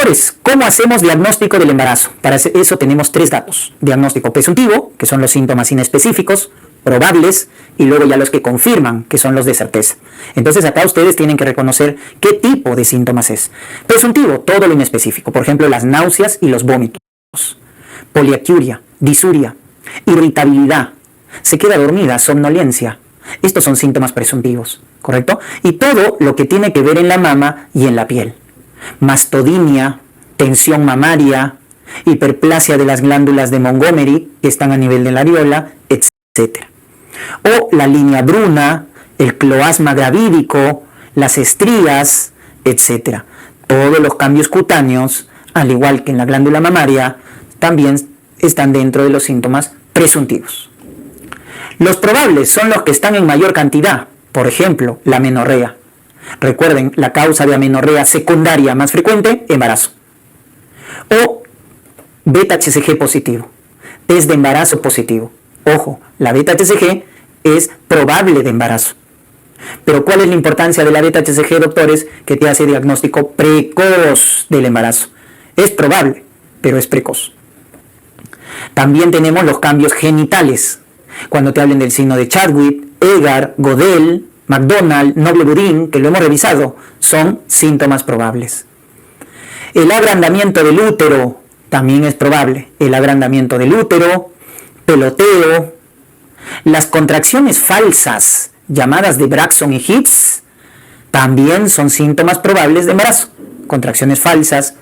Doctores, ¿cómo hacemos diagnóstico del embarazo? Para eso tenemos tres datos. Diagnóstico presuntivo, que son los síntomas inespecíficos, probables, y luego ya los que confirman, que son los de certeza. Entonces acá ustedes tienen que reconocer qué tipo de síntomas es. Presuntivo, todo lo inespecífico. Por ejemplo, las náuseas y los vómitos. Poliacuria, disuria, irritabilidad, se queda dormida, somnolencia. Estos son síntomas presuntivos, ¿correcto? Y todo lo que tiene que ver en la mama y en la piel. Mastodinia, tensión mamaria, hiperplasia de las glándulas de Montgomery, que están a nivel de la areola, etc. O la línea bruna, el cloasma gravídico, las estrías, etc. Todos los cambios cutáneos, al igual que en la glándula mamaria, también están dentro de los síntomas presuntivos. Los probables son los que están en mayor cantidad, por ejemplo, la amenorrea. Recuerden, la causa de amenorrea secundaria más frecuente, embarazo. O beta-HCG positivo, test de embarazo positivo. Ojo, la beta-HCG es probable de embarazo. Pero ¿cuál es la importancia de la beta-HCG, doctores? Que te hace diagnóstico precoz del embarazo. Es probable, pero es precoz. También tenemos los cambios genitales. Cuando te hablen del signo de Chadwick, Egar, Godel, McDonald, Noble-Budin, que lo hemos revisado, son síntomas probables. El agrandamiento del útero también es probable. El agrandamiento del útero, peloteo, las contracciones falsas, llamadas de Braxton y Hicks, también son síntomas probables de embarazo. Contracciones falsas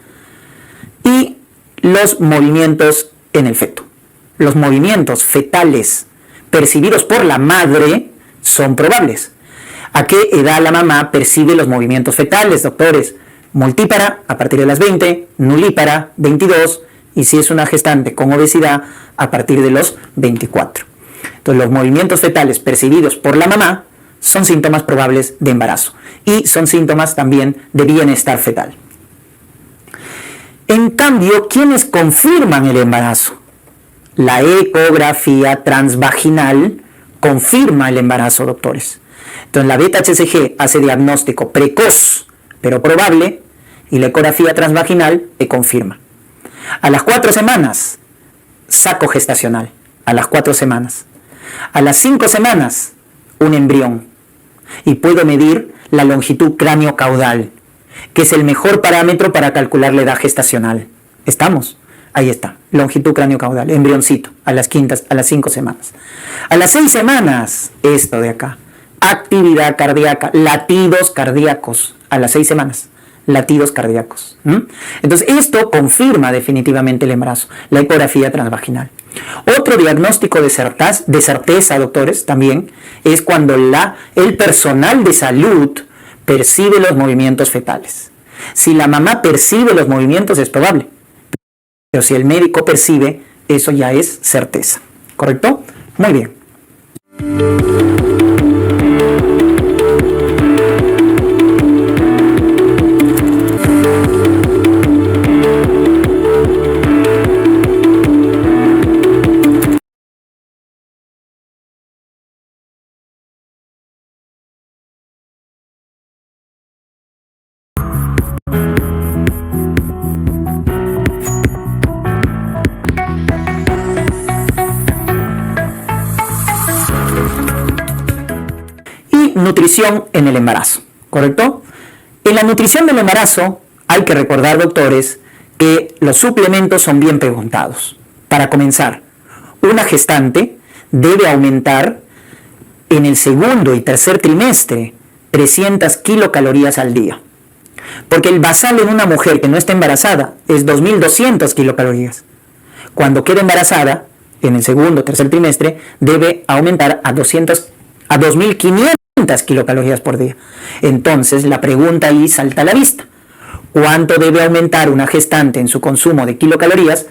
y los movimientos en el feto. Los movimientos fetales percibidos por la madre son probables. ¿A qué edad la mamá percibe los movimientos fetales, doctores? Multípara, a partir de las 20, nulípara, 22, y si es una gestante con obesidad, a partir de los 24. Entonces, los movimientos fetales percibidos por la mamá son síntomas probables de embarazo y son síntomas también de bienestar fetal. En cambio, ¿quiénes confirman el embarazo? La ecografía transvaginal confirma el embarazo, doctores. Entonces, la beta-HCG hace diagnóstico precoz, pero probable, y la ecografía transvaginal te confirma. A las 4 semanas, saco gestacional. A las 4 semanas. A las 5 semanas, un embrión. Y puedo medir la longitud cráneo-caudal, que es el mejor parámetro para calcular la edad gestacional. ¿Estamos? Ahí está, longitud cráneo-caudal, embrioncito, a las 5 semanas. A las 6 semanas, esto de acá, actividad cardíaca, latidos cardíacos, a las 6 semanas, latidos cardíacos. Entonces, esto confirma definitivamente el embarazo, la ecografía transvaginal. Otro diagnóstico de certeza, doctores, también, es cuando el personal de salud percibe los movimientos fetales. Si la mamá percibe los movimientos, es probable. Pero si el médico percibe, eso ya es certeza. ¿Correcto? Muy bien. Nutrición en el embarazo, ¿correcto? En la nutrición del embarazo hay que recordar, doctores, que los suplementos son bien preguntados. Para comenzar, una gestante debe aumentar en el segundo y tercer trimestre 300 kilocalorías al día. Porque el basal en una mujer que no está embarazada es 2.200 kilocalorías. Cuando queda embarazada, en el segundo o tercer trimestre, debe aumentar a 2.500 kilocalorías por día. Entonces, la pregunta ahí salta a la vista. ¿Cuánto debe aumentar una gestante en su consumo de kilocalorías?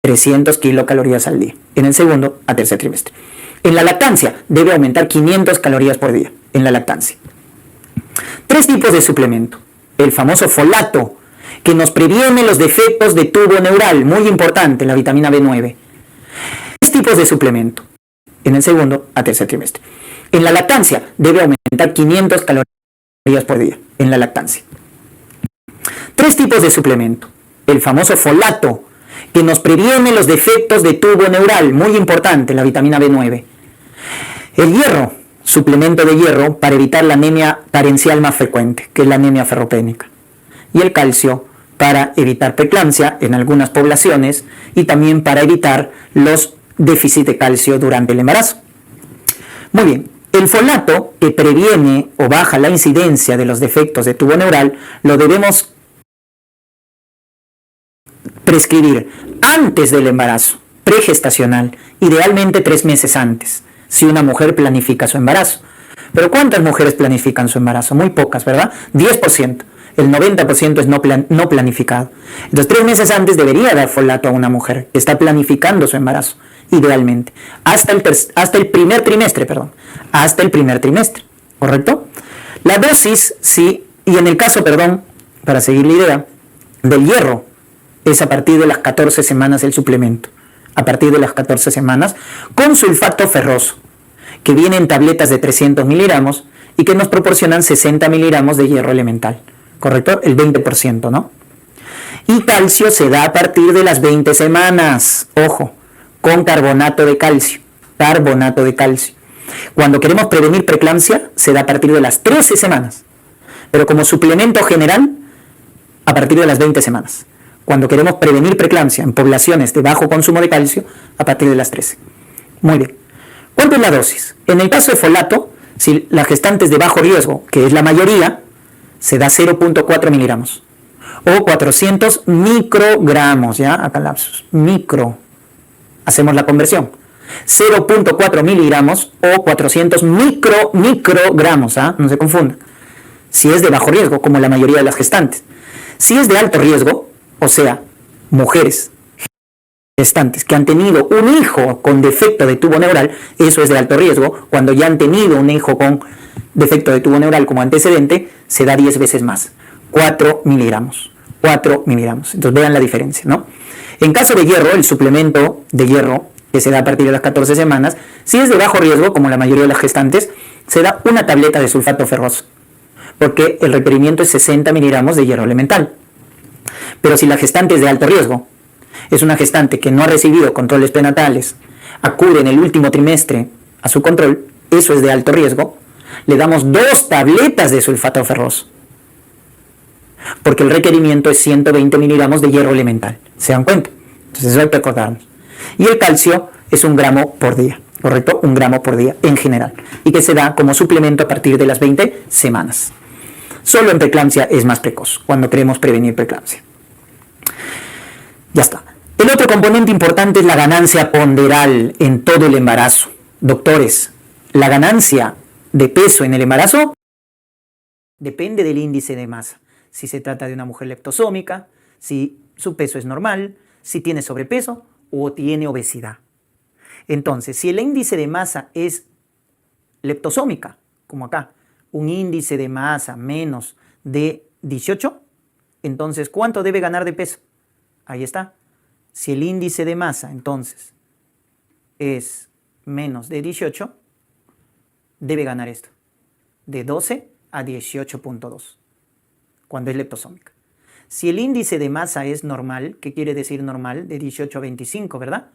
300 kilocalorías al día, en el segundo a tercer trimestre. En la lactancia, debe aumentar 500 calorías por día, en la lactancia. 3 tipos de suplemento. El famoso folato, que nos previene los defectos de tubo neural, muy importante, la vitamina B9. 3 tipos de suplemento, en el segundo a tercer trimestre. En la lactancia, debe aumentar 500 calorías por día, en la lactancia. 3 tipos de suplemento. el famoso folato, que nos previene los defectos de tubo neural, muy importante, la vitamina B9. El hierro, suplemento de hierro para evitar la anemia parencial más frecuente, que es la anemia ferropénica. Y el calcio para evitar preeclampsia en algunas poblaciones y también para evitar los déficits de calcio durante el embarazo. Muy bien, el folato que previene o baja la incidencia de los defectos de tubo neural lo debemos prescribir antes del embarazo, pregestacional, idealmente 3 meses antes, si una mujer planifica su embarazo. Pero ¿cuántas mujeres planifican su embarazo? Muy pocas, ¿verdad? 10%. El 90% es no planificado. Entonces, 3 meses antes debería dar folato a una mujer que está planificando su embarazo, idealmente. Hasta el primer trimestre, Hasta el primer trimestre, ¿correcto? La dosis, sí, y en el caso, para seguir la idea, del hierro, es a partir de las 14 semanas el suplemento. A partir de las 14 semanas, con sulfato ferroso, que viene en tabletas de 300 miligramos y que nos proporcionan 60 miligramos de hierro elemental. ¿Correcto? El 20%, ¿no? Y calcio se da a partir de las 20 semanas. Ojo, con carbonato de calcio. Carbonato de calcio. Cuando queremos prevenir preeclampsia, se da a partir de las 13 semanas. Pero como suplemento general, a partir de las 20 semanas. Cuando queremos prevenir preeclampsia en poblaciones de bajo consumo de calcio, a partir de las 13. Muy bien. ¿Cuánto es la dosis? En el caso de folato, si la gestante es de bajo riesgo, que es la mayoría, se da 0.4 miligramos o 400 microgramos, ¿ya? Acá lapsus, hacemos la conversión, 0.4 miligramos o 400 microgramos, ¿ah? No se confundan, si es de bajo riesgo, como la mayoría de las gestantes. Si es de alto riesgo, o sea, mujeres gestantes que han tenido un hijo con defecto de tubo neural, eso es de alto riesgo. Cuando ya han tenido un hijo con defecto de tubo neural como antecedente, se da 10 veces más, 4 miligramos. Entonces vean la diferencia, ¿no? En caso de hierro, el suplemento de hierro, que se da a partir de las 14 semanas, si es de bajo riesgo, como la mayoría de las gestantes, se da una tableta de sulfato ferroso, porque el requerimiento es 60 miligramos de hierro elemental. Pero si la gestante es de alto riesgo, es una gestante que no ha recibido controles prenatales, acude en el último trimestre a su control, eso es de alto riesgo, le damos 2 tabletas de sulfato ferroso, porque el requerimiento es 120 miligramos de hierro elemental. ¿Se dan cuenta? Entonces eso hay que recordarnos. Y el calcio es 1 gramo por día, ¿correcto? 1 gramo por día en general, y que se da como suplemento a partir de las 20 semanas. Solo en preeclampsia es más precoz, cuando queremos prevenir preeclampsia. Ya está. El otro componente importante es la ganancia ponderal en todo el embarazo. Doctores, la ganancia de peso en el embarazo depende del índice de masa. Si se trata de una mujer leptosómica, si su peso es normal, si tiene sobrepeso o tiene obesidad. Entonces, si el índice de masa es leptosómica, como acá, un índice de masa menos de 18, entonces, ¿cuánto debe ganar de peso? Ahí está. Si el índice de masa, entonces, es menos de 18, debe ganar esto, de 12 a 18.2, cuando es leptosómica. Si el índice de masa es normal, ¿qué quiere decir normal? De 18 a 25, ¿verdad?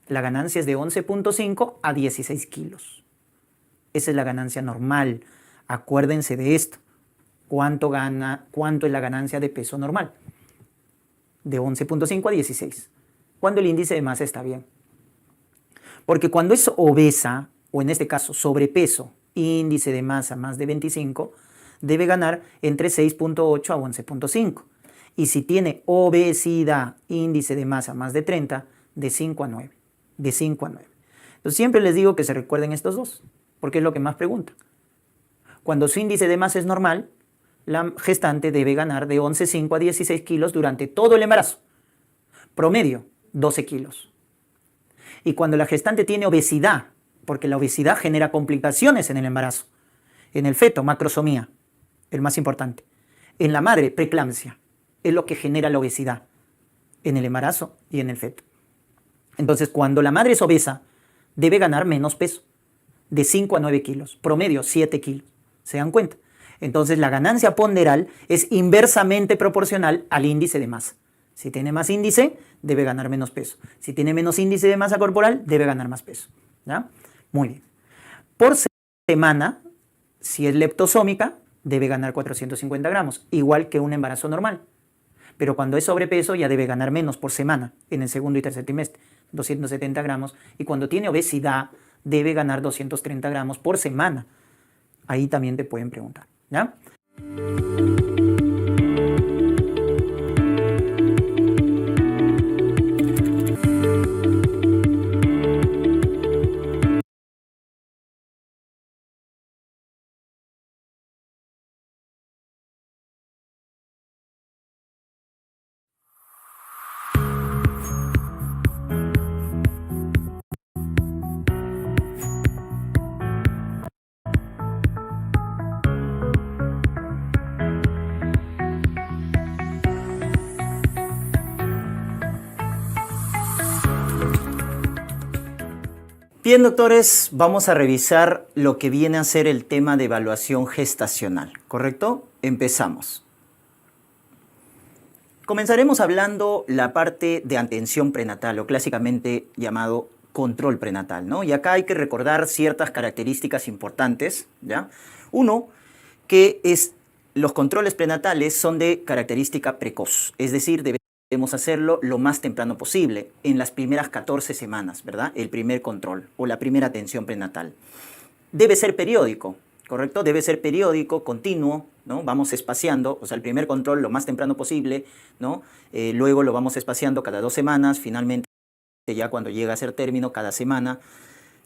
La ganancia es de 11.5 a 16 kilos. Esa es la ganancia normal. Acuérdense de esto. ¿Cuánto es la ganancia de peso normal? De 11.5 a 16, cuando el índice de masa está bien. Porque cuando es obesa, o en este caso sobrepeso, índice de masa más de 25, debe ganar entre 6.8 a 11.5. Y si tiene obesidad, índice de masa más de 30, de 5 a 9. De 5 a 9. Entonces siempre les digo que se recuerden estos dos, porque es lo que más preguntan. Cuando su índice de masa es normal, la gestante debe ganar de 11.5 a 16 kilos durante todo el embarazo. Promedio, 12 kilos. Y cuando la gestante tiene obesidad, porque la obesidad genera complicaciones en el embarazo, en el feto, macrosomía, el más importante. En la madre, preeclampsia, es lo que genera la obesidad en el embarazo y en el feto. Entonces, cuando la madre es obesa, debe ganar menos peso, de 5 a 9 kilos, promedio 7 kilos. ¿Se dan cuenta? Entonces, la ganancia ponderal es inversamente proporcional al índice de masa. Si tiene más índice, debe ganar menos peso. Si tiene menos índice de masa corporal, debe ganar más peso. ¿Ya? Muy bien. Por semana, si es leptosómica, debe ganar 450 gramos, igual que un embarazo normal. Pero cuando es sobrepeso, ya debe ganar menos por semana, en el segundo y tercer trimestre, 270 gramos. Y cuando tiene obesidad, debe ganar 230 gramos por semana. Ahí también te pueden preguntar. ¿Ya? Bien, doctores, vamos a revisar lo que viene a ser el tema de evaluación gestacional, ¿correcto? Empezamos. Comenzaremos hablando la parte de atención prenatal, o clásicamente llamado control prenatal, ¿no? Y acá hay que recordar ciertas características importantes, ¿ya? Uno, que los controles prenatales son de característica precoz, es decir, debemos hacerlo lo más temprano posible, en las primeras 14 semanas, ¿verdad? El primer control o la primera atención prenatal. Debe ser periódico, ¿correcto? Debe ser periódico, continuo, ¿no? Vamos espaciando, o sea, el primer control lo más temprano posible, ¿no? Luego lo vamos espaciando cada 2 semanas, finalmente ya cuando llega a ser término, cada semana,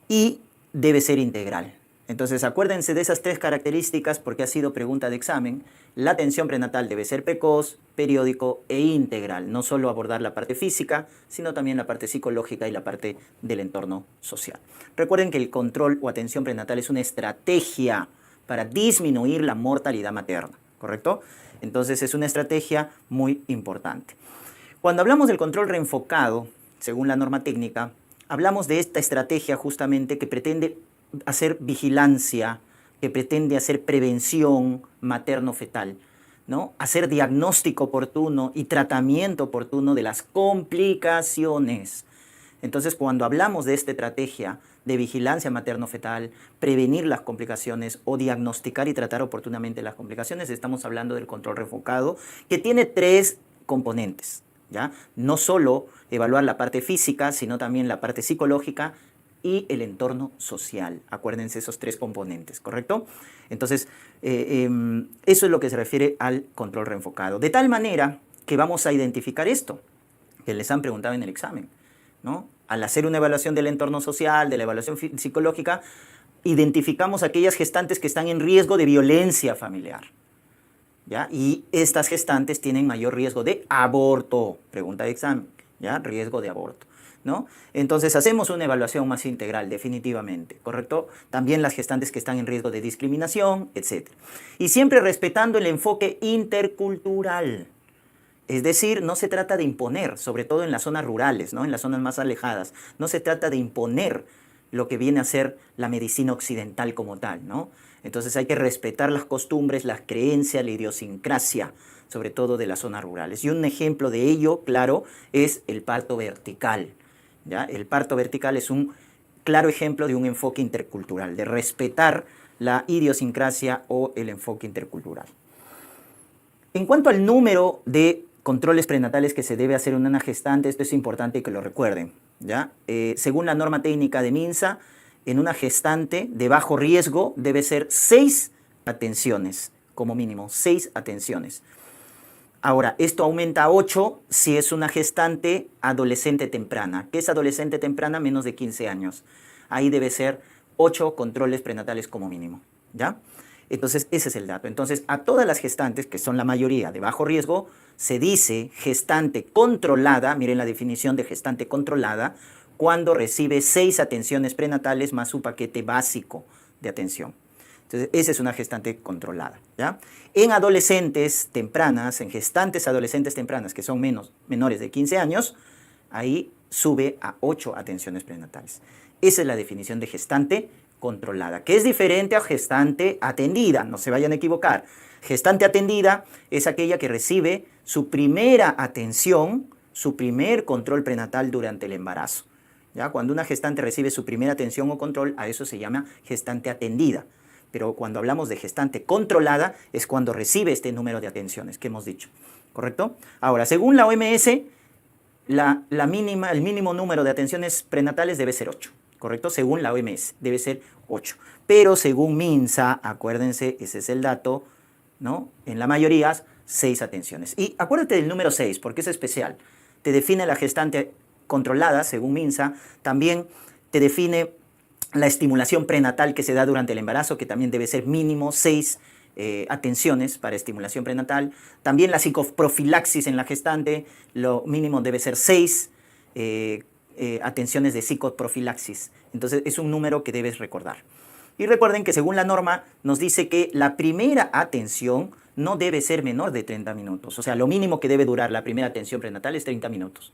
y debe ser integral. Entonces, acuérdense de esas 3 características porque ha sido pregunta de examen. La atención prenatal debe ser precoz, periódico e integral. No solo abordar la parte física, sino también la parte psicológica y la parte del entorno social. Recuerden que el control o atención prenatal es una estrategia para disminuir la mortalidad materna, ¿correcto? Entonces, es una estrategia muy importante. Cuando hablamos del control reenfocado, según la norma técnica, hablamos de esta estrategia justamente que pretende hacer vigilancia, que pretende hacer prevención materno-fetal, ¿no? Hacer diagnóstico oportuno y tratamiento oportuno de las complicaciones. Entonces, cuando hablamos de esta estrategia de vigilancia materno-fetal, prevenir las complicaciones o diagnosticar y tratar oportunamente las complicaciones, estamos hablando del control reenfocado, que tiene 3 componentes, ¿ya? No solo evaluar la parte física, sino también la parte psicológica y el entorno social. Acuérdense esos 3 componentes, ¿correcto? Entonces, eso es lo que se refiere al control reenfocado. De tal manera que vamos a identificar esto, que les han preguntado en el examen, ¿no? Al hacer una evaluación del entorno social, de la evaluación psicológica, identificamos aquellas gestantes que están en riesgo de violencia familiar, ¿ya? Y estas gestantes tienen mayor riesgo de aborto. Pregunta de examen, ¿ya? Riesgo de aborto, ¿no? Entonces hacemos una evaluación más integral, definitivamente, ¿correcto? También las gestantes que están en riesgo de discriminación, etc. Y siempre respetando el enfoque intercultural. Es decir, no se trata de imponer, sobre todo en las zonas rurales, ¿no? En las zonas más alejadas. No se trata de imponer lo que viene a ser la medicina occidental como tal, ¿no? Entonces hay que respetar las costumbres, las creencias, la idiosincrasia, sobre todo de las zonas rurales. Y un ejemplo de ello, claro, es el parto vertical, ¿ya? El parto vertical es un claro ejemplo de un enfoque intercultural, de respetar la idiosincrasia o el enfoque intercultural. En cuanto al número de controles prenatales que se debe hacer en una gestante, esto es importante que lo recuerden, ¿ya? Según la norma técnica de MINSA, en una gestante de bajo riesgo debe ser 6 atenciones, como mínimo, 6 atenciones. Ahora, esto aumenta a 8 si es una gestante adolescente temprana. ¿Qué es adolescente temprana? Menos de 15 años. Ahí debe ser 8 controles prenatales como mínimo, ¿ya? Entonces, ese es el dato. Entonces, a todas las gestantes, que son la mayoría de bajo riesgo, se dice gestante controlada, miren la definición de gestante controlada, cuando recibe 6 atenciones prenatales más su paquete básico de atención. Entonces, esa es una gestante controlada, ¿ya? En adolescentes tempranas, en gestantes adolescentes tempranas, que son menores de 15 años, ahí sube a 8 atenciones prenatales. Esa es la definición de gestante controlada, que es diferente a gestante atendida, no se vayan a equivocar. Gestante atendida es aquella que recibe su primera atención, su primer control prenatal durante el embarazo. ¿Ya? Cuando una gestante recibe su primera atención o control, a eso se llama gestante atendida. Pero cuando hablamos de gestante controlada, es cuando recibe este número de atenciones que hemos dicho. ¿Correcto? Ahora, según la OMS, el mínimo número de atenciones prenatales debe ser 8. ¿Correcto? Según la OMS, debe ser 8. Pero según MINSA, acuérdense, ese es el dato, ¿no? En la mayoría, 6 atenciones. Y acuérdate del número 6, porque es especial. Te define la gestante controlada, según MINSA. También te define la estimulación prenatal que se da durante el embarazo, que también debe ser mínimo 6 atenciones para estimulación prenatal. También la psicoprofilaxis en la gestante, lo mínimo debe ser 6 atenciones de psicoprofilaxis. Entonces es un número que debes recordar. Y recuerden que según la norma nos dice que la primera atención no debe ser menor de 30 minutos. O sea, lo mínimo que debe durar la primera atención prenatal es 30 minutos.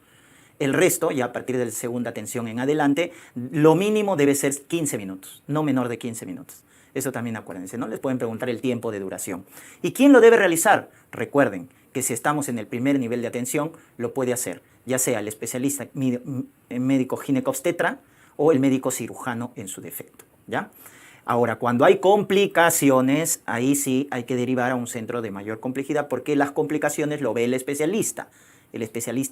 El resto, ya a partir de la segunda atención en adelante, lo mínimo debe ser 15 minutos, no menor de 15 minutos. Eso también acuérdense, ¿no? Les pueden preguntar el tiempo de duración. ¿Y quién lo debe realizar? Recuerden que si estamos en el primer nivel de atención, lo puede hacer, ya sea el especialista médico ginecobstetra o el médico cirujano en su defecto, ¿ya? Ahora, cuando hay complicaciones, ahí sí hay que derivar a un centro de mayor complejidad porque las complicaciones lo ve el especialista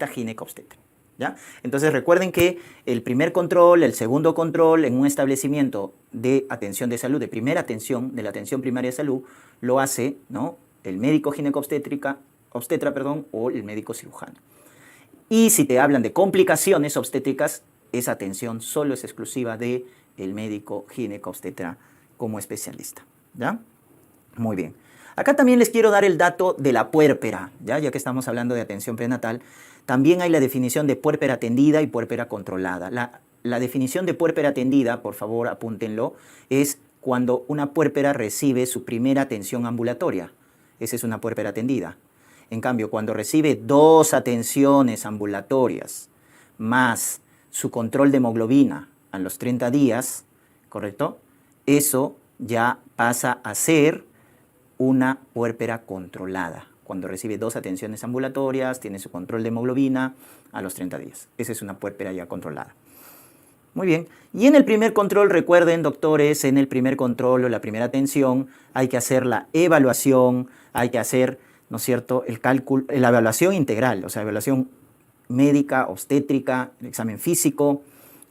ginecobstetra. ¿Ya? Entonces recuerden que el primer control, el segundo control en un establecimiento de atención de salud, de primera atención, de la atención primaria de salud, lo hace, ¿no?, el médico ginecobstetra, o el médico cirujano. Y si te hablan de complicaciones obstétricas, esa atención solo es exclusiva del médico ginecobstetra como especialista. ¿Ya? Muy bien. Acá también les quiero dar el dato de la puérpera, ya que estamos hablando de atención prenatal. También hay la definición de puérpera atendida y puérpera controlada. La definición de puérpera atendida, por favor apúntenlo, es cuando una puérpera recibe su primera atención ambulatoria. Esa es una puérpera atendida. En cambio, cuando recibe 2 atenciones ambulatorias más su control de hemoglobina a los 30 días, ¿correcto? Eso ya pasa a ser una puérpera controlada. Cuando recibe 2 atenciones ambulatorias, tiene su control de hemoglobina a los 30 días. Esa es una puérpera ya controlada. Muy bien. Y en el primer control, recuerden, doctores, en el primer control o la primera atención hay que hacer la evaluación, hay que hacer, ¿no es cierto?, el cálculo, la evaluación integral, o sea, evaluación médica, obstétrica, el examen físico,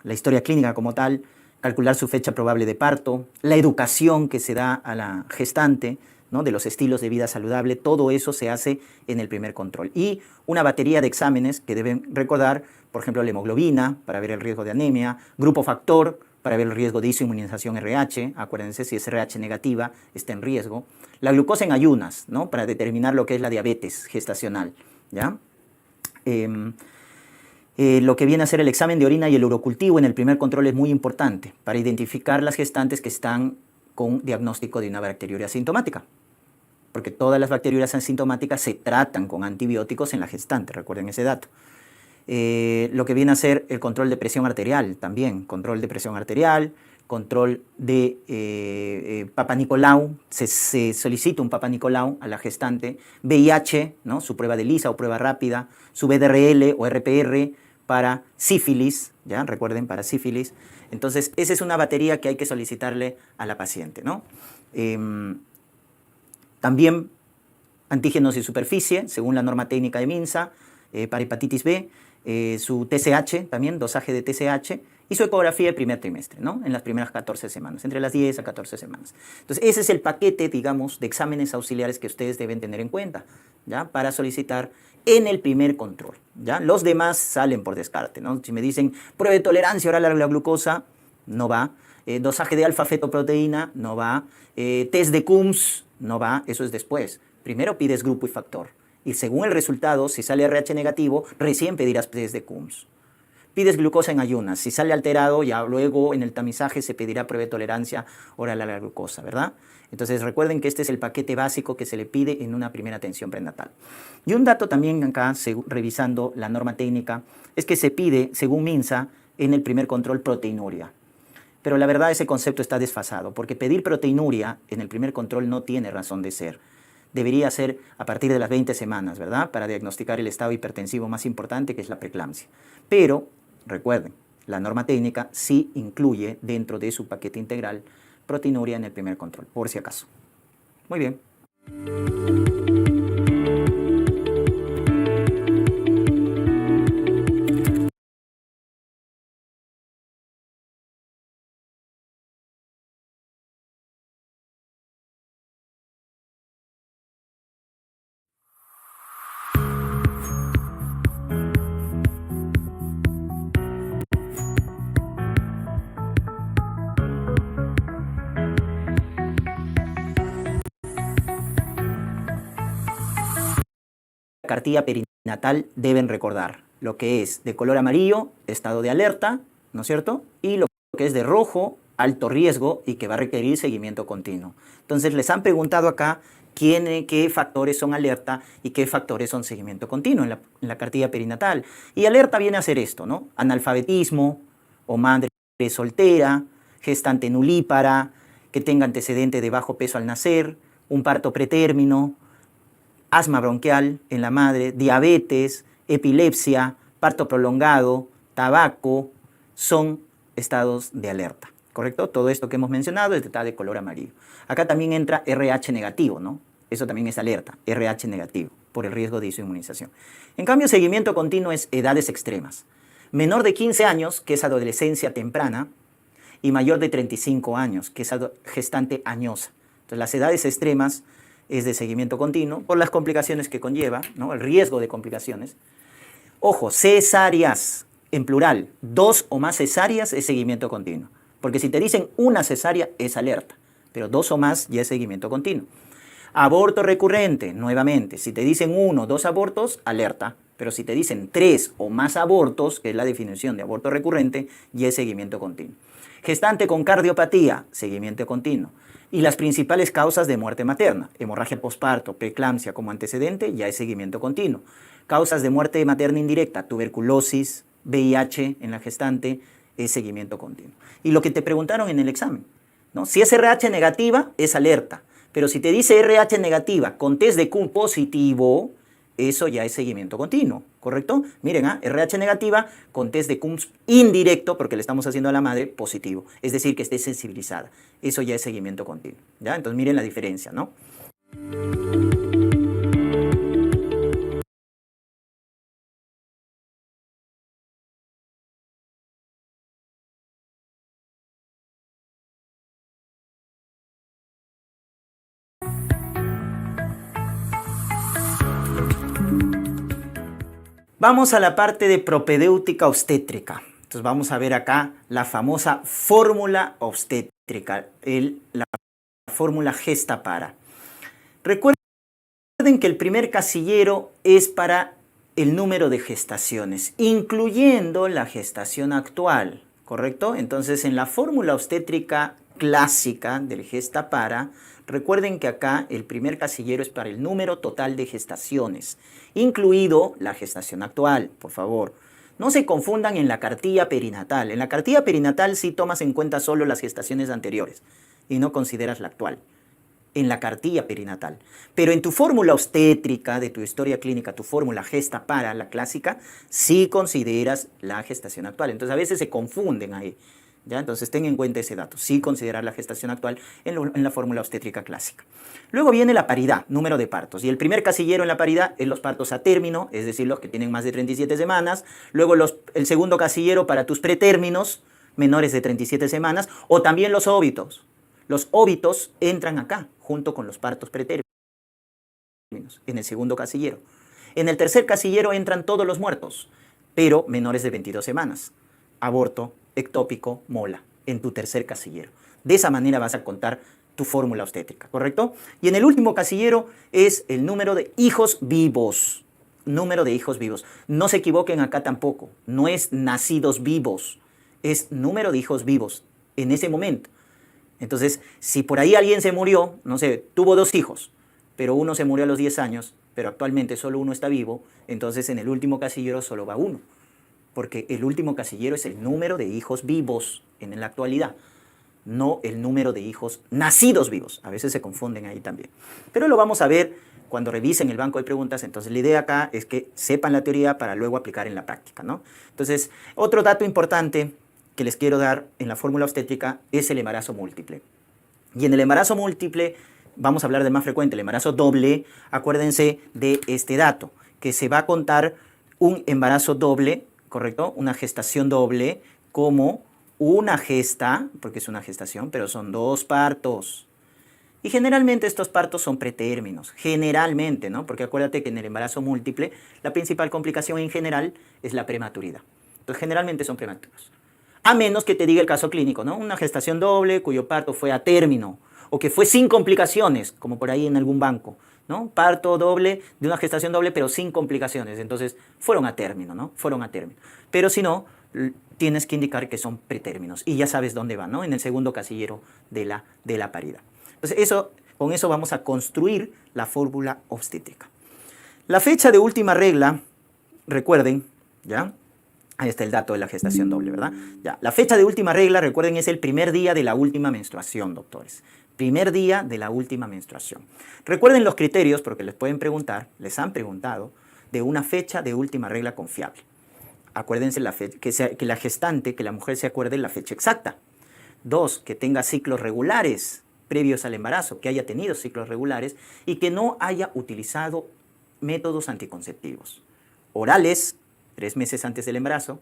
la historia clínica como tal, calcular su fecha probable de parto, la educación que se da a la gestante, ¿no?, de los estilos de vida saludable, todo eso se hace en el primer control. Y una batería de exámenes que deben recordar, por ejemplo, la hemoglobina, para ver el riesgo de anemia, grupo factor, para ver el riesgo de isoinmunización RH, acuérdense, si es RH negativa, está en riesgo. La glucosa en ayunas, ¿no?, para determinar lo que es la diabetes gestacional, ¿ya? Lo que viene a ser el examen de orina y el urocultivo en el primer control es muy importante para identificar las gestantes que están con diagnóstico de una bacteriuria asintomática, porque todas las bacteriurias asintomáticas se tratan con antibióticos en la gestante, recuerden ese dato. Lo que viene a ser el control de presión arterial también, control de presión arterial, control de Papa Nicolau, se solicita un Papa Nicolau a la gestante, VIH, ¿no?, su prueba de ELISA o prueba rápida, su VDRL o RPR para sífilis, ¿ya? Recuerden, para sífilis. Entonces, esa es una batería que hay que solicitarle a la paciente, ¿no? También antígenos de superficie, según la norma técnica de MINSA, para hepatitis B, su TSH también, dosaje de TSH, y su ecografía de primer trimestre, ¿no?, en las primeras 14 semanas, entre las 10 a 14 semanas. Entonces, ese es el paquete, digamos, de exámenes auxiliares que ustedes deben tener en cuenta, ¿ya?, para solicitar en el primer control, ¿ya? Los demás salen por descarte, ¿no? Si me dicen prueba de tolerancia oral a la glucosa, no va. Dosaje de alfa-fetoproteína, no va. Test de Coombs, no va. Eso es después. Primero pides grupo y factor. Y según el resultado, si sale RH negativo, recién pedirás test de Coombs. Pides glucosa en ayunas. Si sale alterado, ya luego en el tamizaje se pedirá prueba de tolerancia oral a la glucosa, ¿verdad? Entonces recuerden que este es el paquete básico que se le pide en una primera atención prenatal. Y un dato también acá, revisando la norma técnica, es que se pide, según MINSA, en el primer control proteinuria. Pero la verdad ese concepto está desfasado, porque pedir proteinuria en el primer control no tiene razón de ser. debería ser a partir de las 20 semanas, ¿verdad? Para diagnosticar el estado hipertensivo más importante, que es la preeclampsia. Pero, recuerden, la norma técnica sí incluye dentro de su paquete integral proteinuria en el primer control, por si acaso. Muy bien. Cartilla perinatal deben recordar lo que es de color amarillo, estado de alerta, ¿no es cierto? Y lo que es de rojo, alto riesgo y que va a requerir seguimiento continuo. Entonces les han preguntado acá qué factores son alerta y qué factores son seguimiento continuo en la cartilla perinatal. Y alerta viene a ser esto, ¿no? Analfabetismo o madre soltera, gestante nulípara, que tenga antecedente de bajo peso al nacer, un parto pretérmino, asma bronquial en la madre, diabetes, epilepsia, parto prolongado, tabaco, son estados de alerta, ¿correcto? Todo esto que hemos mencionado está de color amarillo. Acá también entra RH negativo, ¿no? Eso también es alerta, RH negativo, por el riesgo de inmunización. En cambio, seguimiento continuo es edades extremas. Menor de 15 años, que es adolescencia temprana, y mayor de 35 años, que es gestante añosa. Entonces, las edades extremas es de seguimiento continuo por las complicaciones que conlleva, ¿no? El riesgo de complicaciones. Ojo, cesáreas, en plural, 2 o más cesáreas es seguimiento continuo. Porque si te dicen una cesárea es alerta, pero 2 o más ya es seguimiento continuo. Aborto recurrente, nuevamente, si te dicen 1 o 2 abortos, alerta. Pero si te dicen 3 o más abortos, que es la definición de aborto recurrente, ya es seguimiento continuo. Gestante con cardiopatía, seguimiento continuo. Y las principales causas de muerte materna, hemorragia posparto, preeclampsia como antecedente, ya es seguimiento continuo. Causas de muerte materna indirecta, tuberculosis, VIH en la gestante, es seguimiento continuo. Y lo que te preguntaron en el examen, ¿no? Si es RH negativa, es alerta. Pero si te dice RH negativa con test de Q positivo, eso ya es seguimiento continuo, ¿correcto? Miren, RH negativa con test de Coombs indirecto, porque le estamos haciendo a la madre, positivo. Es decir, que esté sensibilizada. Eso ya es seguimiento continuo, ¿ya? Entonces miren la diferencia, ¿no? Vamos a la parte de propedéutica obstétrica. Entonces vamos a ver acá la famosa fórmula obstétrica, la fórmula gesta-para. Recuerden que el primer casillero es para el número de gestaciones, incluyendo la gestación actual, ¿correcto? Entonces en la fórmula obstétrica clásica del gesta-para, recuerden que acá el primer casillero es para el número total de gestaciones, incluido la gestación actual, por favor. No se confundan en la cartilla perinatal. En la cartilla perinatal sí tomas en cuenta solo las gestaciones anteriores y no consideras la actual. En la cartilla perinatal. Pero en tu fórmula obstétrica de tu historia clínica, tu fórmula gesta-para, la clásica, sí consideras la gestación actual. Entonces a veces se confunden ahí. ¿Ya? Entonces ten en cuenta ese dato, sí considerar la gestación actual en la fórmula obstétrica clásica. Luego viene la paridad, número de partos. Y el primer casillero en la paridad es los partos a término, es decir, los que tienen más de 37 semanas. Luego el segundo casillero para tus pretérminos, menores de 37 semanas. O también los óbitos. Los óbitos entran acá, junto con los partos pretérminos, en el segundo casillero. En el tercer casillero entran todos los muertos, pero menores de 22 semanas. Aborto, ectópico, mola, en tu tercer casillero. De esa manera vas a contar tu fórmula obstétrica, ¿correcto? Y en el último casillero es el número de hijos vivos. Número de hijos vivos. No se equivoquen acá tampoco. No es nacidos vivos. Es número de hijos vivos en ese momento. Entonces, si por ahí alguien se murió, no sé, tuvo 2 hijos, pero uno se murió a los 10 años, pero actualmente solo uno está vivo, entonces en el último casillero solo va uno. Porque el último casillero es el número de hijos vivos en la actualidad. no el número de hijos nacidos vivos. A veces se confunden ahí también. Pero lo vamos a ver cuando revisen el banco de preguntas. Entonces la idea acá es que sepan la teoría para luego aplicar en la práctica, ¿no? Entonces, otro dato importante que les quiero dar en la fórmula obstétrica es el embarazo múltiple. Y en el embarazo múltiple vamos a hablar del más frecuente, el embarazo doble. Acuérdense de este dato, que se va a contar un embarazo doble, ¿correcto? Una gestación doble como una gesta, porque es una gestación, pero son 2 partos. Y generalmente estos partos son pretérminos, generalmente, ¿no? Porque acuérdate que en el embarazo múltiple la principal complicación en general es la prematuridad. Entonces generalmente son prematuros. A menos que te diga el caso clínico, ¿no? Una gestación doble cuyo parto fue a término o que fue sin complicaciones, como por ahí en algún banco, ¿no? Parto doble de una gestación doble pero sin complicaciones. Entonces fueron a término, ¿no? Fueron a término. Pero si no, tienes que indicar que son pretérminos y ya sabes dónde van, ¿no? En el segundo casillero de la paridad. Entonces con eso vamos a construir la fórmula obstétrica. La fecha de última regla, recuerden, ¿ya? Ahí está el dato de la gestación doble, ¿verdad? Ya, la fecha de última regla, recuerden, es el primer día de la última menstruación, doctores. Primer día de la última menstruación. Recuerden los criterios, porque les pueden preguntar, les han preguntado, de una fecha de última regla confiable. Acuérdense que la gestante, que la mujer se acuerde la fecha exacta. 2, que tenga ciclos regulares previos al embarazo, que haya tenido ciclos regulares y que no haya utilizado métodos anticonceptivos. Orales, 3 meses antes del embarazo,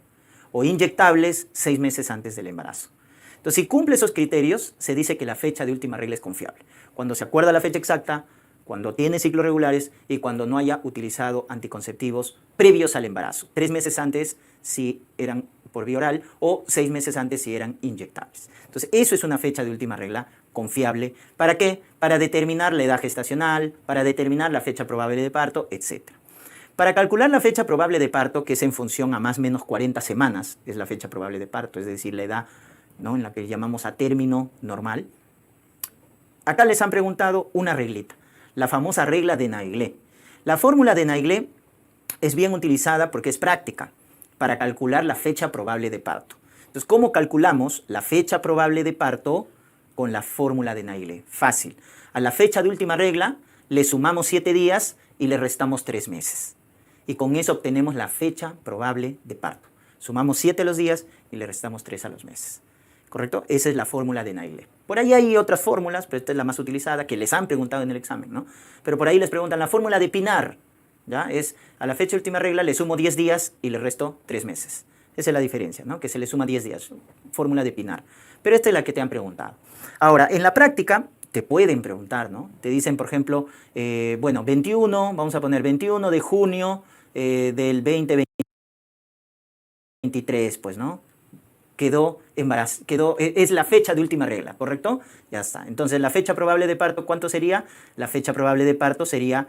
o inyectables 6 meses antes del embarazo. Entonces, si cumple esos criterios, se dice que la fecha de última regla es confiable. Cuando se acuerda la fecha exacta, cuando tiene ciclos regulares y cuando no haya utilizado anticonceptivos previos al embarazo. 3 meses antes si eran por vía oral o 6 meses antes si eran inyectables. Entonces, eso es una fecha de última regla confiable. ¿Para qué? Para determinar la edad gestacional, para determinar la fecha probable de parto, etc. Para calcular la fecha probable de parto, que es en función a más o menos 40 semanas, es la fecha probable de parto, es decir, la edad, ¿no?, en la que llamamos a término normal, acá les han preguntado una reglita, la famosa regla de Naegele. La fórmula de Naegele es bien utilizada porque es práctica para calcular la fecha probable de parto. Entonces, ¿cómo calculamos la fecha probable de parto con la fórmula de Naegele? Fácil. A la fecha de última regla le sumamos 7 días y le restamos 3 meses. Y con eso obtenemos la fecha probable de parto. Sumamos 7 a los días y le restamos 3 a los meses. ¿Correcto? Esa es la fórmula de Naegele. Por ahí hay otras fórmulas, pero esta es la más utilizada, que les han preguntado en el examen, ¿no? Pero por ahí les preguntan la fórmula de Pinar, ¿ya? Es a la fecha de última regla le sumo 10 días y le resto 3 meses. Esa es la diferencia, ¿no? Que se le suma 10 días. Fórmula de Pinar. Pero esta es la que te han preguntado. Ahora, en la práctica te pueden preguntar, ¿no? Te dicen, por ejemplo, bueno, 21, vamos a poner 21 de junio del 2023, pues, ¿no? Es la fecha de última regla, ¿correcto? Ya está. Entonces, la fecha probable de parto, ¿cuánto sería? La fecha probable de parto sería,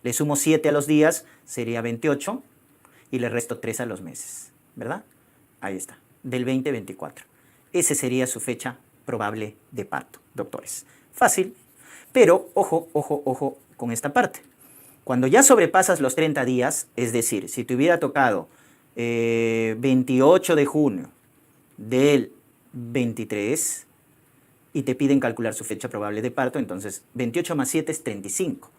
le sumo 7 a los días, sería 28, y le resto 3 a los meses, ¿verdad? Ahí está, del 2024. Esa sería su fecha probable de parto, doctores. Fácil, pero ojo, ojo, ojo con esta parte. Cuando ya sobrepasas los 30 días, es decir, si te hubiera tocado 28 de junio, del 23 y te piden calcular su fecha probable de parto, entonces 28 más 7 es 35.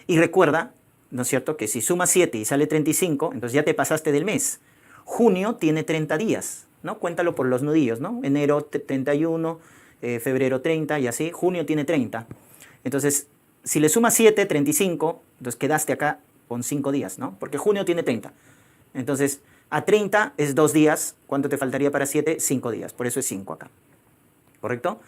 Y recuerda, ¿no es cierto?, que si sumas 7 y sale 35, entonces ya te pasaste del mes. Junio tiene 30 días, ¿no? Cuéntalo por los nudillos, ¿no? Enero 31, febrero 30 y así. Junio tiene 30. Entonces, si le sumas 7, 35, entonces quedaste acá con 5 días, ¿no? Porque junio tiene 30. Entonces, a 30 es 2 días. ¿Cuánto te faltaría para 7? 5 días. Por eso es 5 acá. ¿Correcto?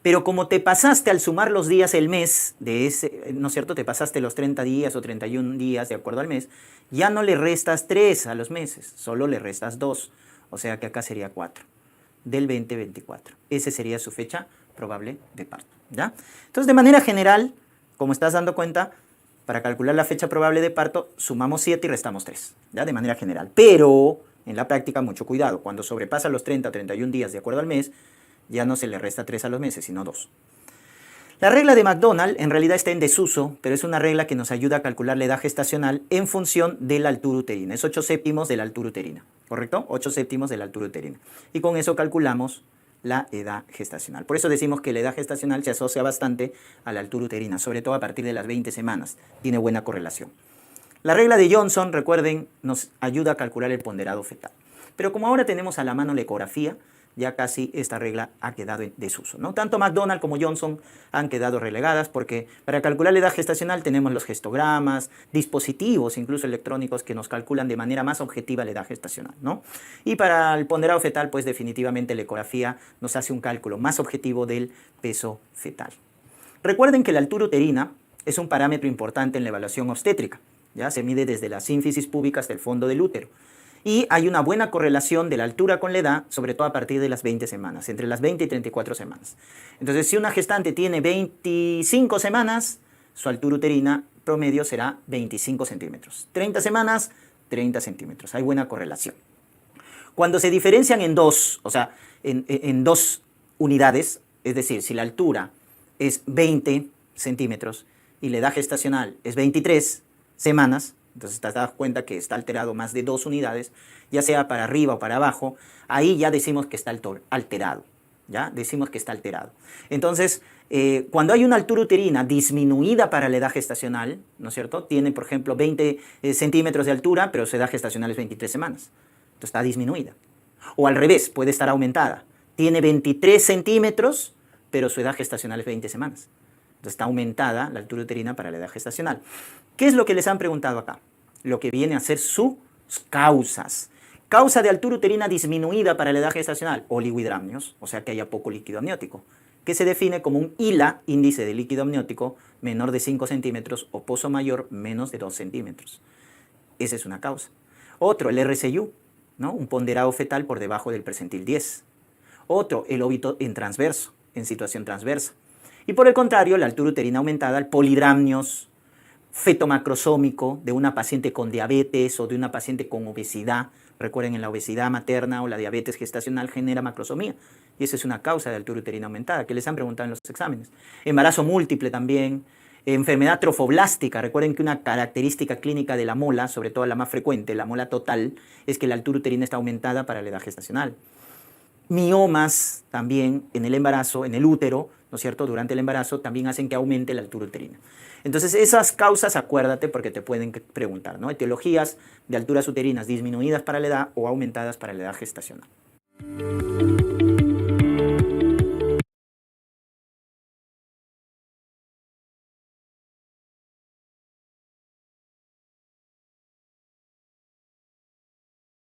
Pero como te pasaste al sumar los días el mes de ese, ¿no es cierto? Te pasaste los 30 días o 31 días de acuerdo al mes, ya no le restas 3 a los meses, solo le restas 2. O sea que acá sería 4 del 2024. Esa sería su fecha probable de parto, ¿ya? Entonces, de manera general, como estás dando cuenta, para calcular la fecha probable de parto, sumamos 7 y restamos 3, ¿ya? De manera general. Pero, en la práctica, mucho cuidado. Cuando sobrepasa los 30 o 31 días de acuerdo al mes, ya no se le resta 3 a los meses, sino 2. La regla de McDonald en realidad está en desuso, pero es una regla que nos ayuda a calcular la edad gestacional en función de la altura uterina. Es 8/7 de la altura uterina. ¿correcto? 8/7 de la altura uterina. Y con eso calculamos la edad gestacional. Por eso decimos que la edad gestacional se asocia bastante a la altura uterina, sobre todo a partir de las 20 semanas. Tiene buena correlación. La regla de Johnson, recuerden, nos ayuda a calcular el ponderado fetal. Pero como ahora tenemos a la mano la ecografía, ya casi esta regla ha quedado en desuso, ¿no? Tanto McDonald como Johnson han quedado relegadas porque para calcular la edad gestacional tenemos los gestogramas, dispositivos incluso electrónicos que nos calculan de manera más objetiva la edad gestacional, ¿no? Y para el ponderado fetal, pues definitivamente la ecografía nos hace un cálculo más objetivo del peso fetal. Recuerden que la altura uterina es un parámetro importante en la evaluación obstétrica, ¿ya? Se mide desde la sínfisis púbica hasta el fondo del útero. Y hay una buena correlación de la altura con la edad, sobre todo a partir de las 20 semanas, entre las 20 y 34 semanas. Entonces, si una gestante tiene 25 semanas, su altura uterina promedio será 25 centímetros. 30 semanas, 30 centímetros. Hay buena correlación. Cuando se diferencian en dos, o sea, en dos unidades, es decir, si la altura es 20 centímetros y la edad gestacional es 23 semanas, entonces te das cuenta que está alterado más de 2 unidades, ya sea para arriba o para abajo, ahí ya decimos que está alterado, ¿ya? Decimos que está alterado. Entonces, cuando hay una altura uterina disminuida para la edad gestacional, ¿no es cierto? Tiene, por ejemplo, 20 centímetros de altura, pero su edad gestacional es 23 semanas. Entonces está disminuida. O al revés, puede estar aumentada. Tiene 23 centímetros, pero su edad gestacional es 20 semanas. Entonces está aumentada la altura uterina para la edad gestacional. ¿Qué es lo que les han preguntado acá? Lo que viene a ser sus causas. Causa de altura uterina disminuida para la edad gestacional, oligohidramnios, o sea que haya poco líquido amniótico, que se define como un ILA, índice de líquido amniótico, menor de 5 centímetros o pozo mayor menos de 2 centímetros. Esa es una causa. Otro, el RCU, ¿no? Un ponderado fetal por debajo del percentil 10. Otro, el óbito en transverso, en situación transversa. Y por el contrario, la altura uterina aumentada, el polidramnios, feto macrosómico de una paciente con diabetes o de una paciente con obesidad. Recuerden, en la obesidad materna o la diabetes gestacional genera macrosomía. Y esa es una causa de altura uterina aumentada, que les han preguntado en los exámenes. Embarazo múltiple también. Enfermedad trofoblástica. Recuerden que una característica clínica de la mola, sobre todo la más frecuente, la mola total, es que la altura uterina está aumentada para la edad gestacional. Miomas también en el embarazo, en el útero, ¿no es cierto? Durante el embarazo también hacen que aumente la altura uterina. Entonces esas causas, acuérdate, porque te pueden preguntar, ¿no? Etiologías de alturas uterinas disminuidas para la edad o aumentadas para la edad gestacional.